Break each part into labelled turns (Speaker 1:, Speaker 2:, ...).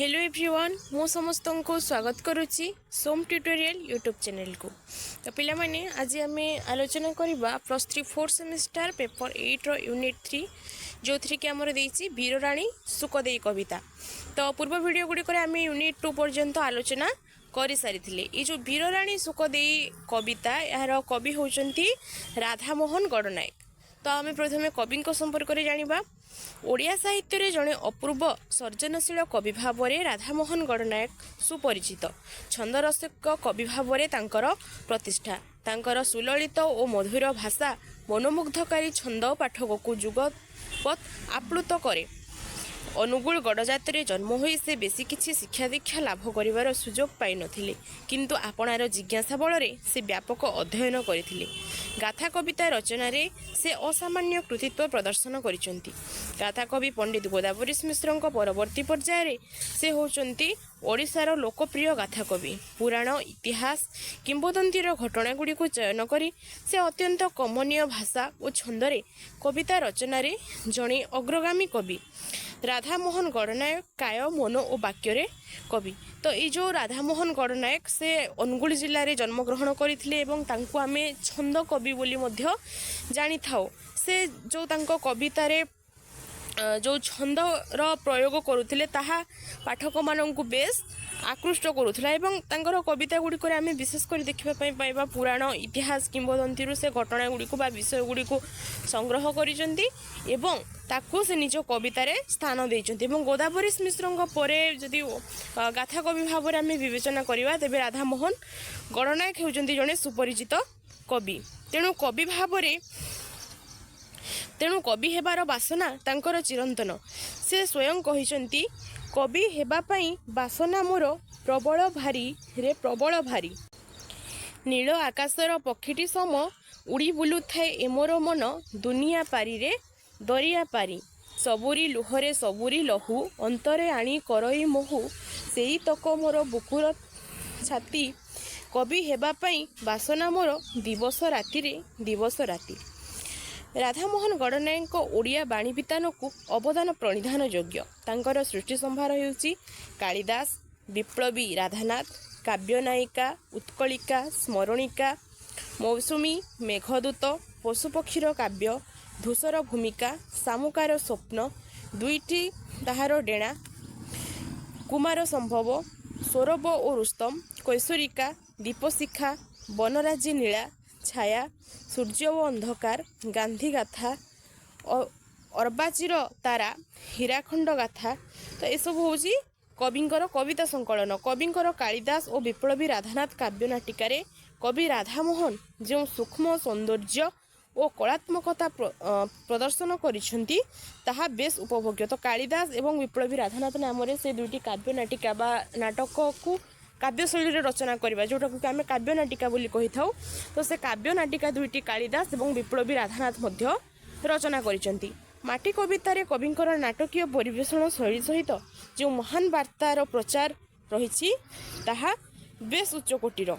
Speaker 1: Hello everyone मु समस्त को स्वागत करुच्ची सोम ट्यूटोरियल यूट्यूब चैनल को। तो पिला माने आज आम आलोचना करवा +3 4th सेमिस्टर पेपर 8 रो यूनिट 3 जो थी कि आमर देछि वीरराणी सुखदेई कविता। तो पूर्व वीडियो गुड़िक आम यूनिट 2 पर्यंत आलोचना कर सारी। ये जो वीरराणी सुखदेई कविता यार कवि होउचंती राधामोहन गणनायक। तो आम प्रथम कवि संपर्क में जानिबा। ओडिया साहित्य रे जड़े अपूर्व सर्जनशील कवि भाव में राधामोहन गणनायक सुपरिचित। छंदरसिक कवि भाव में तांकर प्रतिष्ठा, तांकर सुललित और मधुर भाषा मनोमुग्धकारी छंद पाठक को जुगपत आप्लुत करे। अनुगुल गड़जात जन्म होई से बेसी किछि शिक्षा दीक्षा लाभ करिवार सुजोग पाई नथिले, किंतु आपणार जिज्ञासा बल से व्यापक अध्ययन करथिले। गाथा कविता रचना रे से असामान्य कृतित्व प्रदर्शन करिसंती। गाथा कवि पंडित गोदावरी मिश्रଙ୍କ परवर्ती पर्याय रे से होचंती ओडिशार लोकप्रिय गाथा कवि। पुराण इतिहास किंबदंतीर घटना गुड़ी को चयन करी से अत्यंत कमनीय भाषा और छंदरे कविता रचना रे जणे अग्रगामी कवि। राधामोहन गणनायक काय मन और वाक्य कवि। तो ये जो राधामोहन गणनायक से अनुगुल जिले में जन्मग्रहण करते आम छंद कवि बोली जानी था। से जो कवितार जो छंदर प्रयोग करुले ताहा पाठक मानू बेस आकृष्ट करुला। कविता गुड़िक आम विशेषकर देखापी पाइबा पुराण इतिहास किंबदंती से घटना गुड़िक विषय गुड़ी को संग्रह कर से निज कवितार स्थान देते। गोदावरी मिश्रଙ୍କ परे जदि गाथा कवि भाव में आम विवेचना करवा तेज राधामोहन गणनायक होउचंती जड़े सुपरिचित कवि। तेणु कवि हेबार बासना तांकर चिरंतन। से स्वयं कहिसंती कवि हेबा पई बासना मोर प्रबल भारी रे प्रबल भारी। नील आकाशर पक्षीटी सम उड़ी बुलु थाए ए मोर मन दुनिया पारी रे दरिया पारी। सबुरी लुहरे सबुरी लहू अंतरे आनी करई मोहू सेई तक मोर बुकुर छाती। कवि हेबा पई बासना मोर दिवस राति रे दिवस राति। राधामोहन गणनायक ओडिया बाणी वितान को अवदान प्रणिधान योग्य। तांकर सृष्टि संभार हेउची कालिदास, विप्लवी राधानाथ, काव्यनायिका, उत्कलिका, स्मरणिका, मौसुमी, मेघदूत, पशुपक्षीर काव्य, धूसर भूमिका, सामुकार स्वप्न, दुईटी ताहार डेणा, कुमार संभव, सौरभ और रुस्तम, कैशोरिका, दीपशिखा, बनराजी नीला, छाया, सूर्य व अंधकार, गांधी गाथा, अर्बाचीर तारा, हीराखंड गाथा। तो यह सब हूँ कविंकर कविता संकलन। कविंकर कालिदास और विप्लवी राधानाथ काव्य नाटिकार कवि राधामोहन जो सूक्ष्म सौंदर्य और कलात्मकता प्रदर्शन करिसेंती ताहा बेस उपभोग्य। तो कालिदास एवं विप्लवी राधानाथ नाम से दुईटी काव्य नाटिका बा नाटक को काव्यशैली रचना करवा जोटा को आम काव्य नाटिका बोली कही था। तो से काव्य नाटिका दुईटी कालिदास एवं विप्लवी राधानाथ मध्य रचना करिसेंती। माटी कवितार कविंकर नाटकीय परिवेषण शैली सहित जो महान वार्तार प्रचार रही ताहा बेस उच्चकोटीर।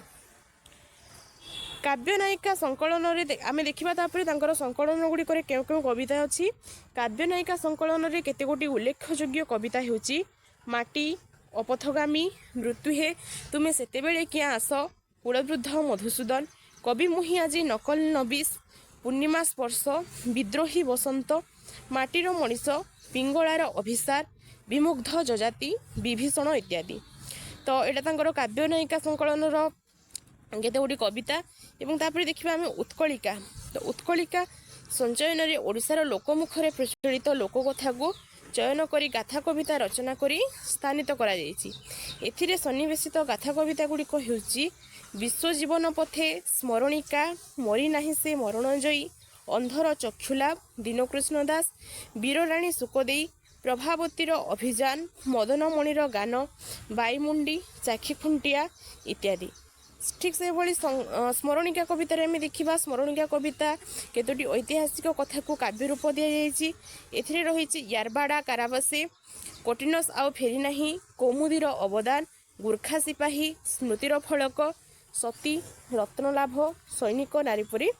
Speaker 1: काव्यनायिका संकलन आम देखा संकलन गुड़िक क्यों क्यों कविता अच्छी। काव्यनायिका संकलन में केतेगोटी उल्लेखयोग्य कविता होची माटी, अपथगामी, मृत्यु हे तुम्हें सेतेबेले क्या आस, कूलवृद्ध मधुसूदन, कवि मुही आजी नकल नबीस, पूर्णिमा स्पर्श, विद्रोही बसंत, माटीर मनीष, पिंगलार अभिसार, विमुग्ध जजाति, विभीषण इत्यादि। तो यहाँ काव्यनायिका संकलन केतेगोटी कविता। एवं तापर देखिबा आम उत्कलिका। तो उत्कलिका संचयन रे ओडिशार लोकमुखरे प्रचलित लोककथा को चयन करी गाथा कविता रचना करी स्थानित करा जायछि। एथिरे सन्निवेशित गाथा कविता गुड़िक हेउछि विश्व जीवन पथे, स्मरणिका, मरी नाही से मरणजयी, अंधर चक्षुलाभ, दीनकृष्ण दास, वीरराणी सुखदेई, प्रभावतीर अभियान, मदनमणिर गान, बाईमुंडी, चाखीखुंटिया इत्यादि। ठीक से भाई स्मरणिका कवितार आम देखा। स्मरणिका कविता केतोटी ऐतिहासिक कथा को काव्य रूप दि जाइए। एथिरे रही यारबाड़ा कारावासे, कोटिनस आउ फेरी नाही, कौमुदीर अवदान, गुर्खा सिपाही, स्मृतिर फलक, सती, रत्नलाभ, सैनिक नारीपरी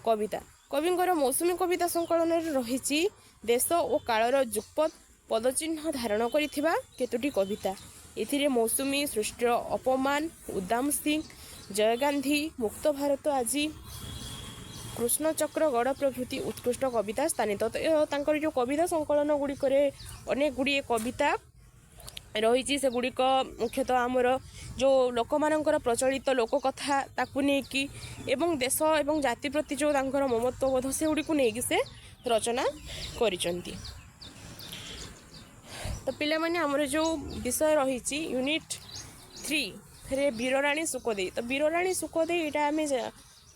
Speaker 1: कविता। कविंकर मौसुमी कविता संकलन रही देश और कालर जुगपत पदचिह्न धारण करिथिबा केतोटी कविता एथिरे मौसुमी सृष्टिर अपमान उद्दाम सिंह जय गांधी मुक्त भारत आजी कृष्णचक्र गढ़ प्रभृति उत्कृष्ट कविता स्थानित तांकर जो कविता संकलन गुड़िक अनेक गुड़िए कविता रही से गुड़िक मुख्यतः आमर जो लोक मानकर प्रचलित लोककथा ताकू नेकी एवं देश एवं जाति प्रति जो तांकर ममत्वबोध से गुड़ी को नेकी से रचना करिसंती। तो पिला माने आमर जो विषय रही यूनिट 3 रे वीरराणी सुखदेई तो वीरराणी सुखदेई एटा आमे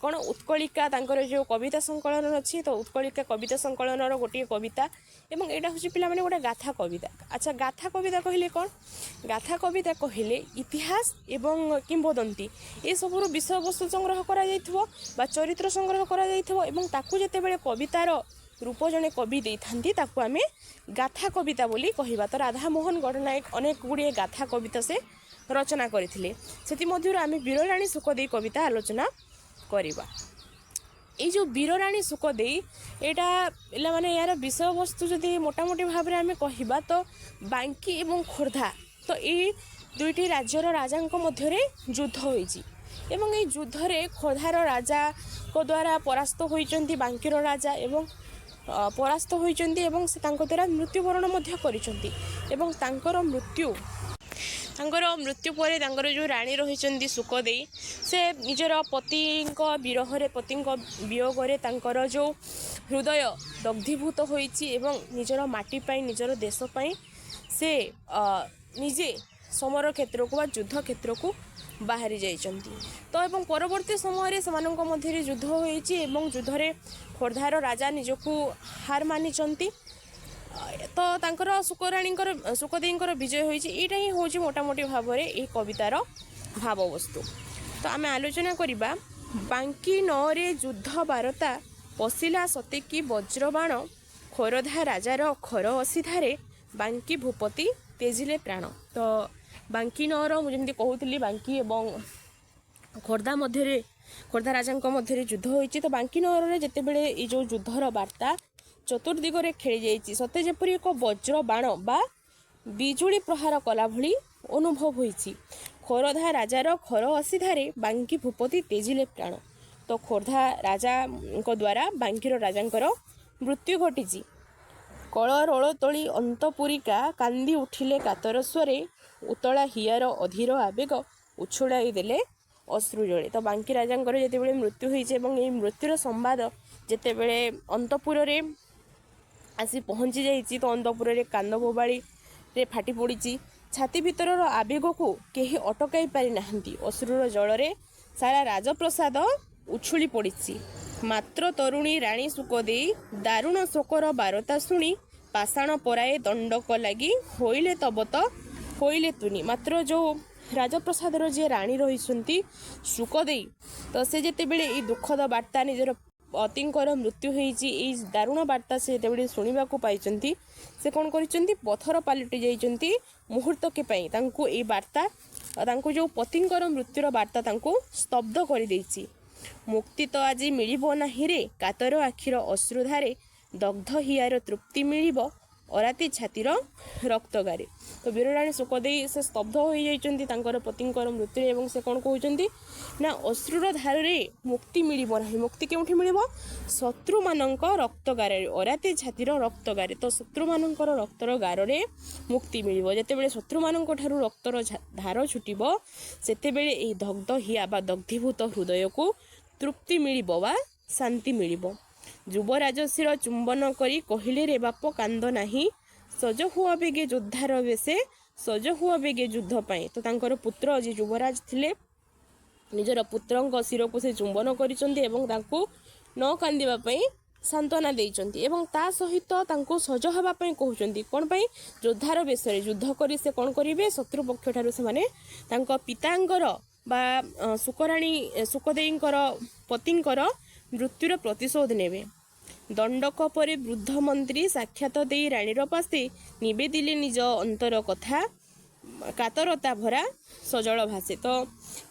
Speaker 1: कौन उत्कलिका तांकर जो कविता संकलन अच्छी तो उत्कलिका कविता संकलन गोटे कविता एवं यहाँ हूँ पे गोटे गाथा कविता। अच्छा गाथा कविता कहले कौन गाथा कविता कहले इतिहास एवं किंवदंती ये सब विषय वस्तु संग्रह करा चरित्र संग्रह करा जिते कवितार रूप जड़े कवि दे था आम गाथा कविता बोली कहवा। तो राधा मोहन गणनायक अनेक गुड़िए गाथा कविता से रचना करते से आम वीरराणी सुखदेई कविता आलोचना करवा। ये जो वीरराणी सुखदेई यहाँ पे यार विषय वस्तु जदि मोटामोटी भाव में आम कहवा तो बांकी एवं खोर्धा तो ये दुईटी राज्यर राजा मध्य युद्ध होइछि एवं ये युद्ध रे खोर्धार राजा को द्वारा परास्त होइचंती बांकीर राजा एवं परास्त होइचंती एवं से तांको द्वारा मृत्युवरण मध्य करिसंती एवं तांकर मृत्यु पर जो राणी रही सुखदेई से निजर पति विरह पति वियोगे तांकर जो हृदय दग्धीभूत होइछि एवं निजर माटी पाई निजर देश पाई से निजे समर क्षेत्र को युद्ध क्षेत्र को बाहरी जाइछंती। तो एवं परवर्ती समय समानक मध्य युद्ध होइछि एवं युद्ध रे खोर्धार राजा निजकू हार मानिचंती तो तांकर सुखदेईंकर विजय होइछि। एटा ही होछि मोटामोटी भाव में ये कवितार भाववस्तु। तो आम आलोचना करिबा बांकी नरे युद्ध बारता पशिला सतेकी वज्रबाण खोरधा राजार खर असीधारे बांकी भूपति तेजिले प्राण। तो बांकी नर मुझे कहूली बांकी एवं खोर्धा राजा मध्य युद्ध होइछि। तो बांकी नगर जितेबले ये जो युद्धर वार्ता चतुर्दिगरे खेली जाइछि सते जेपरि एक वज्र बाण बा बिजुली प्रहार कला भली अनुभव होइछि। खोरधा राजार खर असीधारे बांकी भूपति तेजिले प्राण। तो खोर्धा राजा द्वारा बांकीर राजांकर मृत्यु घटिछि। कल रोल तोली अंतपुरिका कांदी उठिले कातर स्वरे उतला हियार अधीर आवेग उछुड़ाई देले अश्रु जले। तो बांकी राजांकर जितेबले मृत्यु होइछि एवं ये मृत्युर संवाद जितेबले अंतपुर रे आसी पहुँची जाइए तो अंतपुर रे कांद बोबाड़ी रे फाटी पड़ी छाती भीतर आवेग को कहीं अटकाई पारि नाहंती। अश्रुर जल रे सारा राजप्रसाद उछुली पड़ी। मात्र तरुणी राणी सुखदेई दारुण शोकर बारता शुणी पाषाण पराए दंडक लगी होइले तबत होइले तुनी। मात्र जो राजप्रसाद जी राणी रही सुखदेई तो से जिते बड़े ये दुखद वार्ता निजर पतिंकर मृत्यु होइछि दारुण वार्ता से जिते शुणा पाई से कौन कर पथर पलटि जाइछंती मुहूर्त के पाई तांको ए वार्ता तांको जो पतिंकर मृत्युर वार्ता तांको स्तब्ध कर देइछि। मुक्ति तो आज मिलिबो नाही रे कातर आखिर अश्रुधारे दग्ध हियार तृप्ति मिलिबो अराती छातीर रक्त गारे। तो वीरराणी सुखदेई से स्तब्ध हो जाइछंती तांकर पतिंकर मृत्यु एवं से कौन कहउछंती ना अश्रुर धार रे मुक्ति मिलिबो नाही। मुक्ति केउठी मिलिबो शत्रु मानक रक्त गारे अराती छातीर रक्त गारे। तो शत्रु मानकर रक्तर गार रे मुक्ति मिलिबो जेतेबेले शत्रु मानक ठारू रक्तर धार छुटिबो सेतेबेले एही दग्ध हिया बा दग्धीभूत हृदय को तृप्ति मिलिबो बा शांति मिलिबो। युवराजशीर चुंबन करी कहिले रे बाप कांद नाही सज हुआ बेगे योद्धार बेसे सज हुआ बेगे युद्ध पाए। तो तांकर पुत्र जी युवराज थिले निजर पुत्रंक शिर को से चुंबन करिसंती एवं तांको न कांदिबा पई सांत्वना देइचंती एवं ता सहित तांको सज हबा पई कहउचंती कोन पई योद्धार बेसरे युद्ध करी से कोन करिवे शत्रु पक्ष ठारू से माने तांको पितांकर बा सुखदेईंकर पतिंकर मृत्युर प्रतिशोध नेबे। दंडक परे वृद्ध मंत्री साक्षात दे राणीर पासे निवेदिले निज अंतर कथा कातरता भरा सजल भाषे। तो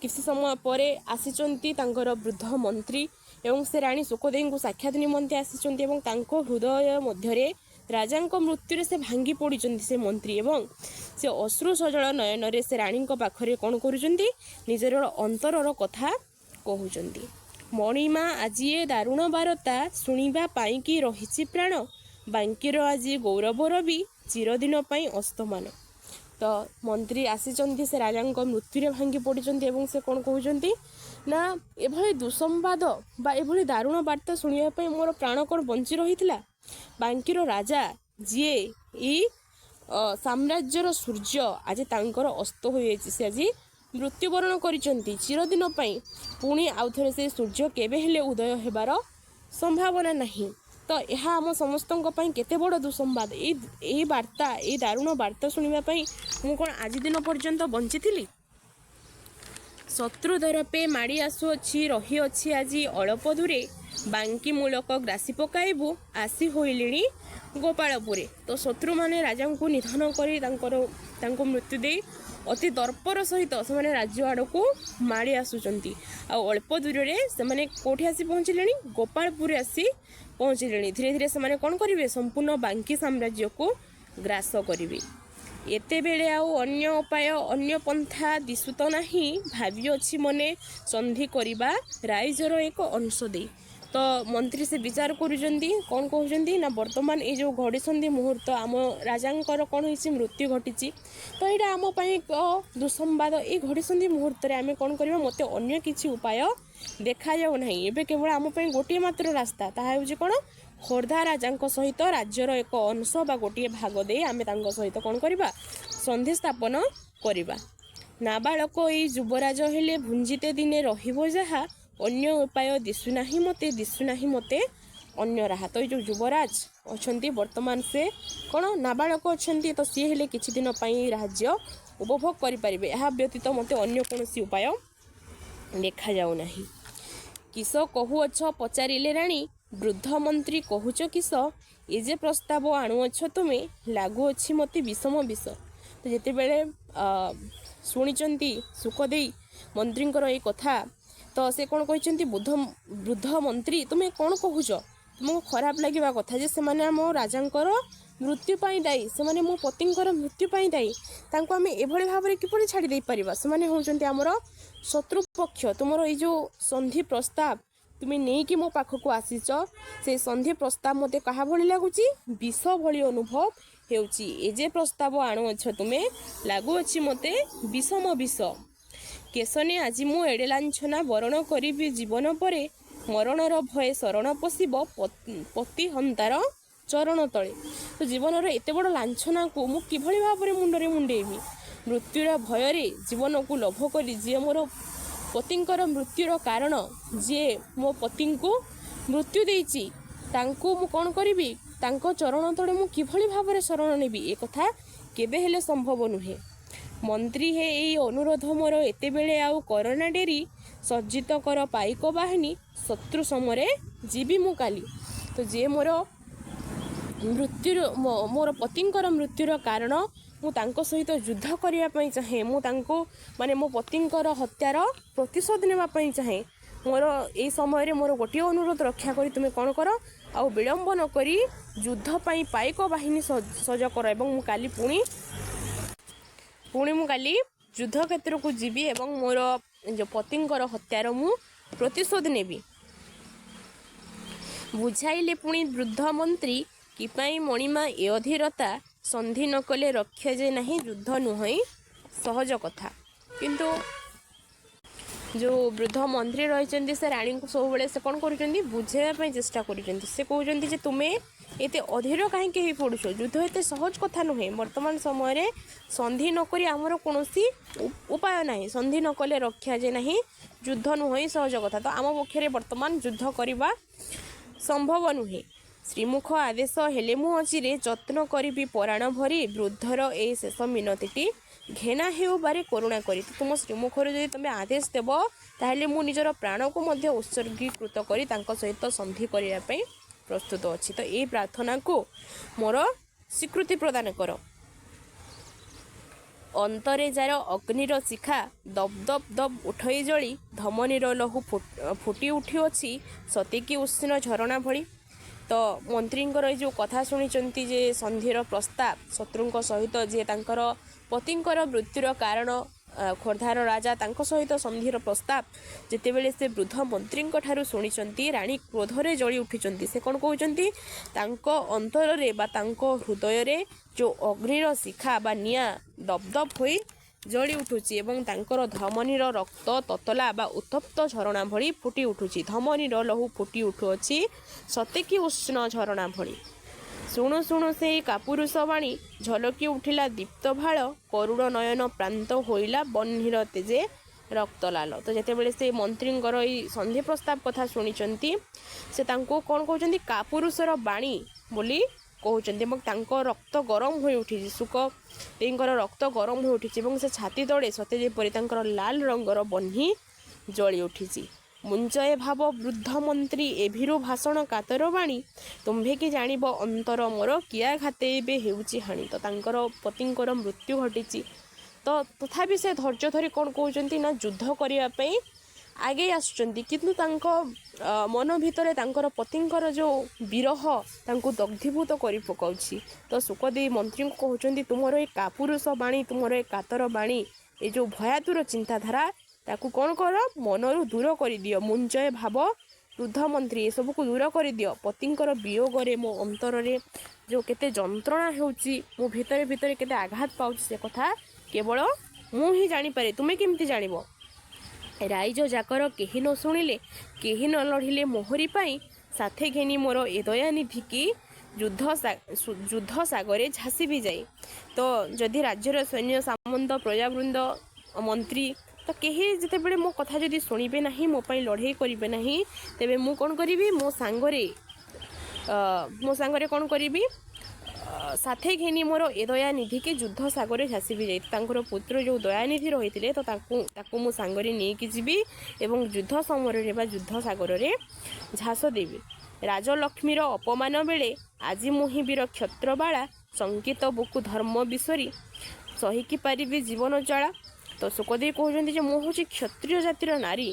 Speaker 1: किसी समय परे आसीचंती तांकर वृद्ध मंत्री एवं से राणी सुखदेई को साक्षात निमंते आसीचंती एवं तांको हृदय मध्यरे ରାଜାଙ୍କ ମୃତ୍ୟୁରେ ସେ ଭାଙ୍ଗି ପଡ଼ିଛନ୍ତି ସେ ମନ୍ତ୍ରୀ ଏବଂ ସେ ଅଶ୍ରୁ ସଜଳ ନୟନରେ ସେ ରାଣୀଙ୍କ ପାଖରେ କ'ଣ କରୁଛନ୍ତି, ନିଜର ଅନ୍ତରର କଥା କହୁଛନ୍ତି। ମଣିମା ଆଜି ଏ ଦାରୁଣ ବାରତା ଶୁଣିବା ପାଇଁକି ରହିଛି ପ୍ରାଣ, ବାଙ୍କିର ଆଜି ଗୌରବର ବି ଚିରଦିନ ପାଇଁ ଅସ୍ତମାନ। ତ ମନ୍ତ୍ରୀ ଆସିଛନ୍ତି, ସେ ରାଜାଙ୍କ ମୃତ୍ୟୁରେ ଭାଙ୍ଗି ପଡ଼ିଛନ୍ତି ଏବଂ ସେ କ'ଣ କହୁଛନ୍ତି ନା ଏଭଳି ଦୁଃସମ୍ବାଦ ବା ଏଭଳି ଦାରୁଣ ବାର୍ତ୍ତା ଶୁଣିବା ପାଇଁ ମୋର ପ୍ରାଣ କ'ଣ ବଞ୍ଚି ରହିଥିଲା। ବାଙ୍କିର ରାଜା ଯିଏ ଏଇ ସାମ୍ରାଜ୍ୟର ସୂର୍ଯ୍ୟ ଆଜି ତାଙ୍କର ଅସ୍ତ ହୋଇଯାଇଛି, ସେ ଆଜି ମୃତ୍ୟୁବରଣ କରିଛନ୍ତି ଚିରଦିନ ପାଇଁ। ପୁଣି ଆଉଥରେ ସେ ସୂର୍ଯ୍ୟ କେବେ ହେଲେ ଉଦୟ ହେବାର ସମ୍ଭାବନା ନାହିଁ। ତ ଏହା ଆମ ସମସ୍ତଙ୍କ ପାଇଁ କେତେ ବଡ଼ ଦୁଃସମ୍ବାଦ। ଏଇ ବାର୍ତ୍ତା, ଏଇ ଦାରୁଣ ବାର୍ତ୍ତା ଶୁଣିବା ପାଇଁ ମୁଁ କ'ଣ ଆଜି ଦିନ ପର୍ଯ୍ୟନ୍ତ ବଞ୍ଚିଥିଲି। ଶତ୍ରୁ ଦରପେ ମାଡ଼ି ଆସୁଅଛି, ରହିଅଛି ଆଜି ଅଳପ ଦୂରେ, ବାଙ୍କି ମୂଳକ ଗ୍ରାସି ପକାଇବୁ, ଆସି ହୋଇଲିଣି ଗୋପାଳପୁରେ। ତ ଶତ୍ରୁମାନେ ରାଜାଙ୍କୁ ନିଧନ କରି ତାଙ୍କୁ ମୃତ୍ୟୁ ଦେଇ ଅତି ଦର୍ପର ସହିତ ସେମାନେ ରାଜ୍ୟ ଆଡ଼କୁ ମାଡ଼ି ଆସୁଛନ୍ତି। ଆଉ ଅଳ୍ପ ଦୂରରେ ସେମାନେ କେଉଁଠି ଆସି ପହଞ୍ଚିଲେଣି, ଗୋପାଳପୁରରେ ଆସି ପହଞ୍ଚିଲେଣି। ଧୀରେ ଧୀରେ ସେମାନେ କ'ଣ କରିବେ, ସମ୍ପୂର୍ଣ୍ଣ ବାଙ୍କି ସାମ୍ରାଜ୍ୟକୁ ଗ୍ରାସ କରିବେ। ଏତେବେଳେ ଆଉ ଅନ୍ୟ ଉପାୟ ଅନ୍ୟ ପନ୍ଥା ଦିଶୁତ ନାହିଁ, ଭାବିଅଛି ମନେ ସନ୍ଧି କରିବା ରାଇଜର ଏକ ଅଂଶ ଦେଇ। ତ ମନ୍ତ୍ରୀ ସେ ବିଚାର କରୁଛନ୍ତି, କ'ଣ କହୁଛନ୍ତି ନା ବର୍ତ୍ତମାନ ଏଇ ଯେଉଁ ଘଡ଼ିସନ୍ଧି ମୁହୂର୍ତ୍ତ ଆମ ରାଜାଙ୍କର କ'ଣ ହେଇଛି, ମୃତ୍ୟୁ ଘଟିଛି। ତ ଏଇଟା ଆମ ପାଇଁ ଏକ ଦୁଃସମ୍ବାଦ। ଏଇ ଘଡ଼ିସନ୍ଧି ମୁହୂର୍ତ୍ତରେ ଆମେ କ'ଣ କରିବା, ମୋତେ ଅନ୍ୟ କିଛି ଉପାୟ ଦେଖାଯାଉ ନାହିଁ। ଏବେ କେବଳ ଆମ ପାଇଁ ଗୋଟିଏ ମାତ୍ର ରାସ୍ତା, ତାହା ହେଉଛି କ'ଣ, ଖୋର୍ଦ୍ଧା ରାଜାଙ୍କ ସହିତ ରାଜ୍ୟର ଏକ ଅଂଶ ବା ଗୋଟିଏ ଭାଗ ଦେଇ ଆମେ ତାଙ୍କ ସହିତ କ'ଣ କରିବା, ସନ୍ଧି ସ୍ଥାପନ କରିବା। ନାବାଳକ ଏଇ ଯୁବରାଜ ହେଲେ ଭୁଞ୍ଜିତେ ଦିନେ ରହିବ ଯାହା, ଅନ୍ୟ ଉପାୟ ଦିଶୁନାହିଁ ମୋତେ ଅନ୍ୟ ରାହା। ତ ଏଇ ଯେଉଁ ଯୁବରାଜ ଅଛନ୍ତି ବର୍ତ୍ତମାନ ସେ କ'ଣ ନାବାଳକ ଅଛନ୍ତି, ତ ସିଏ ହେଲେ କିଛି ଦିନ ପାଇଁ ରାଜ୍ୟ ଉପଭୋଗ କରିପାରିବେ। ଏହା ବ୍ୟତୀତ ମୋତେ ଅନ୍ୟ କୌଣସି ଉପାୟ ଦେଖାଯାଉ ନାହିଁ। କିସ କହୁଅଛ ପଚାରିଲେ ରାଣୀ, ବୃଦ୍ଧ ମନ୍ତ୍ରୀ କହୁଛ କିସ, ଏ ଯେ ପ୍ରସ୍ତାବ ଆଣୁଅଛ ତୁମେ, ଲାଗୁଅଛି ମୋତେ ବିଷମ ବିଷ। ତ ଯେତେବେଳେ ଶୁଣିଛନ୍ତି ସୁଖଦେଇ ମନ୍ତ୍ରୀଙ୍କର ଏଇ କଥା, ତ ସେ କ'ଣ କହିଛନ୍ତି, ବୃଦ୍ଧ ମନ୍ତ୍ରୀ ତୁମେ କ'ଣ କହୁଛ, ତୁମକୁ ଖରାପ ଲାଗିବା କଥା ଯେ ସେମାନେ ଆମ ରାଜାଙ୍କର ମୃତ୍ୟୁ ପାଇଁ ଦାୟୀ, ସେମାନେ ମୋ ପତିଙ୍କର ମୃତ୍ୟୁ ପାଇଁ ଦାୟୀ, ତାଙ୍କୁ ଆମେ ଏଭଳି ଭାବରେ କିପରି ଛାଡ଼ି ଦେଇପାରିବା। ସେମାନେ ହେଉଛନ୍ତି ଆମର ଶତ୍ରୁପକ୍ଷ। ତୁମର ଏଇ ଯେଉଁ ସନ୍ଧି ପ୍ରସ୍ତାବ ତୁମେ ନେଇକି ମୋ ପାଖକୁ ଆସିଛ, ସେଇ ସନ୍ଧି ପ୍ରସ୍ତାବ ମୋତେ କାହା ଭଳି ଲାଗୁଛି, ବିଷ ଭଳି ଅନୁଭବ ହେଉଛି। ଏ ଯେ ପ୍ରସ୍ତାବ ଆଣୁଅଛ ତୁମେ, ଲାଗୁଅଛି ମୋତେ ବିଷମ ବିଷ। କେଶନେ ଆଜି ମୁଁ ଏଡ଼େ ଲାଞ୍ଛନା ବରଣ କରିବି ଜୀବନ ପରେ, ମରଣର ଭୟ ଶରଣ ପଶିବ ପତି ହନ୍ତାର ଚରଣ ତଳେ। ତ ଜୀବନର ଏତେ ବଡ଼ ଲାଞ୍ଛନାକୁ ମୁଁ କିଭଳି ଭାବରେ ମୁଣ୍ଡରେ ମୁଣ୍ଡେଇବି। ମୃତ୍ୟୁର ଭୟରେ ଜୀବନକୁ ଲୋଭ କରି ଯିଏ ମୋର ପତିଙ୍କର ମୃତ୍ୟୁର କାରଣ, ଯିଏ ମୋ ପତିଙ୍କୁ ମୃତ୍ୟୁ ଦେଇଛି, ତାଙ୍କୁ ମୁଁ କ'ଣ କରିବି, ତାଙ୍କ ଚରଣ ତଳେ ମୁଁ କିଭଳି ଭାବରେ ଶରଣ ନେବି, ଏ କଥା କେବେ ହେଲେ ସମ୍ଭବ ନୁହେଁ। ମନ୍ତ୍ରୀ ହେ ଏଇ ଅନୁରୋଧ ମୋର ଏତେବେଳେ ଆଉ କରୋନା ଡେରି, ସଜ୍ଜିତ କର ପାଇକ ବାହିନୀ, ଶତ୍ରୁ ସମରେ ଯିବି ମୁଁ କାଲି। ତ ଯିଏ ମୋର ପତିଙ୍କର ମୃତ୍ୟୁର କାରଣ, ମୁଁ ତାଙ୍କ ସହିତ ଯୁଦ୍ଧ କରିବା ପାଇଁ ଚାହେଁ, ମୁଁ ତାଙ୍କୁ ମୋ ପତିଙ୍କର ହତ୍ୟାର ପ୍ରତିଶୋଧ ନେବା ପାଇଁ ଚାହେଁ। ମୋର ଏଇ ସମୟରେ ମୋର ଗୋଟିଏ ଅନୁରୋଧ ରକ୍ଷା କରି ତୁମେ କ'ଣ କର, ଆଉ ବିଳମ୍ବ ନ କରି ଯୁଦ୍ଧ ପାଇଁ ପାଇକ ବାହିନୀ ସଜ କର ଏବଂ ମୁଁ କାଲି ପୁଣି ଯୁଦ୍ଧ କ୍ଷେତ୍ରକୁ ଯିବି ଏବଂ ମୋର ଯେଉଁ ପତିଙ୍କର ହତ୍ୟାର ମୁଁ ପ୍ରତିଶୋଧ ନେବି। ବୁଝାଇଲେ ପୁଣି ବୃଦ୍ଧ ମନ୍ତ୍ରୀ, କିପାଇଁ ମଣିମା ଏ ଅଧୀରତା, ସନ୍ଧି ନ କଲେ ରକ୍ଷା ଯେ ନାହିଁ, ଯୁଦ୍ଧ ନୁହେଁ ସହଜ କଥା। କିନ୍ତୁ ଯେଉଁ ବୃଦ୍ଧ ମନ୍ତ୍ରୀ ରହିଛନ୍ତି ସେ ରାଣୀଙ୍କୁ ସବୁବେଳେ ସେ କ'ଣ କରୁଛନ୍ତି, ବୁଝାଇବା ପାଇଁ ଚେଷ୍ଟା କରୁଛନ୍ତି। ସେ କହୁଛନ୍ତି ଯେ ତୁମେ ଏତେ ଅଧୀର କାହିଁକି ହେଇ ପଡ଼ୁଛ, ଯୁଦ୍ଧ ଏତେ ସହଜ କଥା ନୁହେଁ। ବର୍ତ୍ତମାନ ସମୟରେ ସନ୍ଧି ନକରି ଆମର କୌଣସି ଉପାୟ ନାହିଁ, ସନ୍ଧି ନ କଲେ ରକ୍ଷା ଯେ ନାହିଁ, ଯୁଦ୍ଧ ନୁହେଁ ସହଜ କଥା। ତ ଆମ ପକ୍ଷରେ ବର୍ତ୍ତମାନ ଯୁଦ୍ଧ କରିବା ସମ୍ଭବ ନୁହେଁ। ଶ୍ରୀମୁଖ ଆଦେଶ ହେଲେ ମୁଁ ଅଚିରେ, ଯତ୍ନ କରିବି ପରାଣ ଭରି, ବୃଦ୍ଧର ଏଇ ଶେଷ ମିନତିଟି ଘେନା ହେଉ ବାରେ କରୁଣା କରି। ତୁମ ଶ୍ରୀମୁଖରୁ ଯଦି ତୁମେ ଆଦେଶ ଦେବ, ତାହେଲେ ମୁଁ ନିଜର ପ୍ରାଣକୁ ମଧ୍ୟ ଉତ୍ସର୍ଗୀକୃତ କରି ତାଙ୍କ ସହିତ ସନ୍ଧି କରିବା ପାଇଁ ପ୍ରସ୍ତୁତ ଅଛି। ତ ଏଇ ପ୍ରାର୍ଥନାକୁ ମୋର ସ୍ୱୀକୃତି ପ୍ରଦାନ କର। ଅନ୍ତରେ ଯାର ଅଗ୍ନିର ଶିଖା, ଦପ୍ ଦପ୍ ଦପ୍ ଉଠଇ ଜଳି, ଧମନୀର ଲହୁ ଫୁଟି ଉଠିଅଛି ସତେକି ଉଷ୍ଣ ଝରଣା ଭଳି। तो मंत्रींकर जो कथा शुणी जे संधिर प्रस्ताव शत्रुंक सहित जे तांकर पतिंकर मृत्युर कारण खोर्धार राजा तांक सहित संधिर प्रस्ताव जितेबेले से वृद्ध मंत्री ठारू शुणी राणी क्रोधरे जली उठी से कौन कहते अंतर बा हृदय रे जो अग्निर शिखा बा निया दपदप हो जली उठुची एवं तांकर धमनीर रक्त ततला बा उत्तप्त झरणा भली फुटी उठुची धमनीर लहू फुटी उठुअछि सतेकी उष्ण झरणा भली शुणु शुणु से कापुरुष बाणी झलकी उठिला दीप्त भाळ करुण नयन प्रांत होइला बह्निर तेजे रक्तलाल। तो जेतेबेले से मंत्रींकर ई संधि प्रस्ताव कथा शुणिचंती से तांको कोन कहउचंती कापुरुषर बाणी बोली कहउचंती एवं तांको रक्त गरम होई उठिछि सुक तेंकर रक्त गरम होई उठिछि एवं से छाती तळे सते जेपरि तांकर लाल रंगर बह्नि जଳି उठिछि मुंचय भाव वृद्ध मंत्री एभिरु भाषण कातर बाणी तुम्भे कि जानिब अंतर मोर किया घाते एबे हेउछि हानि। तो तांकर पतिंकर मृत्यु घटिछि तो तथापि से धैर्य धरी कौन कहउचंती ना युद्ध करिया पई आगे आसुचंती किंतु तांको मन भितरे तांकर पतिंकर जो विरह तांको दग्धीभूत करि पकाउछि। तो सुखदेव मंत्री को कहउचंती तुमरो ए कापुरुष बाणी तुमरो ए कातर बाणी ए जो भयातुर चिंताधारा ताकू कौन कर मनरु दूर कर दियो मुंचय भाव वृद्ध मंत्री सब को दूर कर दियो पतिंकर वियोग रे मो अंतर रे जो केते जंत्रणा हेउची मो भितरे भितरे केते आघात पाउची से कथा केवल मु ही जानी पारे तुमे केमती जानिबो राइज जाकर केही न शुणिले केही न लढ़िले मोहरी पाई साथे घेनी मोर ए दयानिधि की युद्ध सागरे झांसी भी जाए। तो जदि राज्यर सैन्य सामंत प्रजावृंद मंत्री तो कहीं जितेबले मो कथा जदि शुणिबे नहीं मो पाई लड़ाई करिबे नहीं तेबे मु कोन करिबी मो सांगरे कोन करिबी साथे घेनी मोर ए दयानिधि के युद्ध सागरे झांसी भी जाए। तांकर पुत्र जो दयानिधि रही तो ताकू मो सांगरे नेकी जीवी एवं युद्ध समर रे बा युद्ध सागर रे झांस देवी राजलक्ष्मीर अपमान बेले आज मुहि वीर क्षत्रबाला संकित बुकु धर्म विसरी सहिकी पारिबे जीवन ज्वाला। तो सुखदेव कहते मु हूँ क्षत्रिय जातिर नारी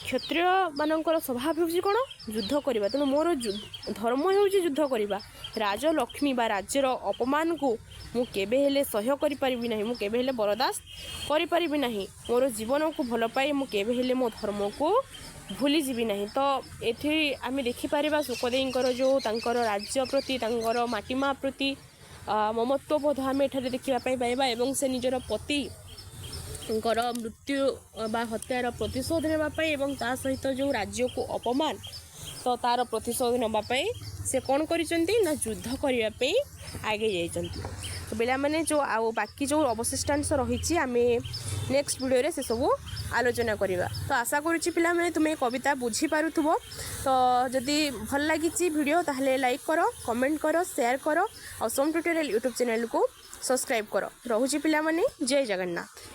Speaker 1: क्षत्रिय मानकर स्वभाव हूँ कौन युद्ध करवा तेणु मोर धर्म हूँ युद्ध करवा राजलक्ष्मी बा राज्यर अपमान को मु केबे हेले सह्य करि परिबि नाही मु केबे हेले बरदास्त करि परिबि नाही मोर जीवन को भल पाई मु केबे हेले मो धर्म को भूली जीवी नहीं। तो एथि आमे देखि परिबा सुखदेवकर जो तांकर राज्य प्रति तांकर माटीमा प्रति ममत्व बोध आमे एठारे देखिबा पाई पाइबा एवं से निजर पति मृत्यु बा हत्यार प्रतिशोध नापी और ता सहित जो राज्य को अपमान तो तार प्रतिशोध नापी से कौन कर युद्ध करने आगे जा। तो पिला माने जो आउ बाकी जो अवशिष्टांश रही आम नेक्स्ट वीडियो रे से सब आलोचना करवा। तो आशा करुच्ची पिला माने तुम्हें कविता बुझी पारुथुबो। तो जदि भल लगी वीडियो ताहले लाइक करो कमेंट करो शेयर करो और सोम ट्यूटोरियल यूट्यूब चैनल को सब्सक्राइब करो। रहुची पिला माने जय जगन्नाथ।